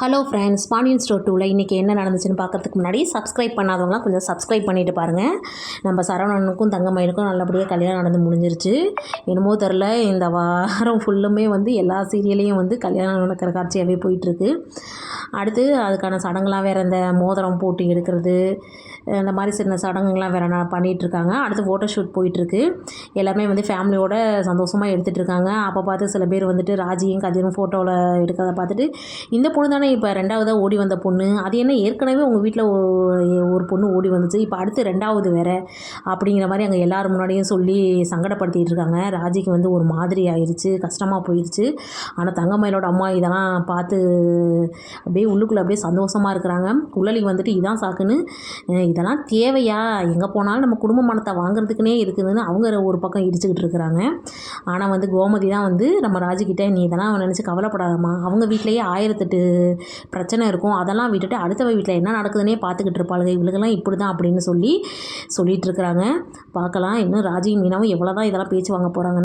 Hello friends, Pandian store 2ல இன்றைக்கி என்ன நடந்துச்சுன்னு பார்க்குறதுக்கு முன்னாடி சப்ஸ்கிரைப் பண்ணாதவங்களாம் கொஞ்சம் சப்ஸ்கிரைப் பண்ணிவிட்டு பாருங்கள். நம்ம சரவணனுக்கும் தங்கமயிலுக்கும் நல்லபடியாக கல்யாணம் நடந்து முடிஞ்சிருச்சு. என்னமோ தெரில, இந்த வாரம் ஃபுல்லுமே எல்லா சீரியலையும் கல்யாணம் நடக்கிற காட்சியாகவே போயிட்டுருக்கு. அடுத்து அதுக்கான சடங்குலாம் வேறு, இந்த மோதிரம் போட்டு எடுக்கிறது, இந்த மாதிரி சின்ன சடங்குங்கள்லாம் வேறு பண்ணிகிட்ருக்காங்க. அடுத்து ஃபோட்டோ ஷூட் போயிட்டுருக்கு. எல்லாமே ஃபேமிலியோட சந்தோஷமாக எடுத்துகிட்ருக்காங்க. அப்போ பார்த்து சில பேர் ராஜியும் கதிரும் ஃபோட்டோவில் எடுக்கிறத பார்த்துட்டு, இந்த பொண்ணு தானே இப்போ 2வதாக ஓடி வந்த பொண்ணு, அது என்ன ஏற்கனவே உங்கள் வீட்டில் ஒரு பொண்ணு ஓடி வந்துச்சு, இப்போ அடுத்து 2வது வேறு அப்படிங்கிற மாதிரி அங்கே எல்லோரும் முன்னாடியும் சொல்லி சங்கடப்படுத்திகிட்டு இருக்காங்க. ராஜிக்கு ஒரு மாதிரி ஆயிடுச்சு, கஷ்டமாக போயிடுச்சு. ஆனால் தங்கமயிலோட அம்மா இதெல்லாம் பார்த்து அப்படியே உள்ளுக்குள்ளே அப்படியே சந்தோஷமாக இருக்கிறாங்க. குள்ளலி இதான் சாக்குன்னு, இதெல்லாம் தேவையா, எங்கே போனாலும் நம்ம குடும்ப மனத்தை வாங்குறதுக்குனே இருக்குதுன்னு அவங்க ஒரு பக்கம் இடிச்சுக்கிட்டு இருக்கிறாங்க. ஆனால் கோமதி தான் நம்ம ராஜிக்கிட்ட, நீ இதெல்லாம் நினச்சி கவலைப்படாதம்மா, அவங்க வீட்டிலேயே 1008 பிரச்சனை இருக்கும், அதெல்லாம் விட்டுட்டு அடுத்தவ வீட்டில் என்ன நடக்குதுன்னே பார்த்துக்கிட்டு இருப்பாளுங்க, இவளுக்கெல்லாம் இப்படி தான் அப்படின்னு சொல்லிட்டு இருக்கிறாங்க. பார்க்கலாம் இன்னும் ராஜி மீனாவும் எவ்வளோ தான் இதெல்லாம் பேச்சு வாங்க போகிறாங்க.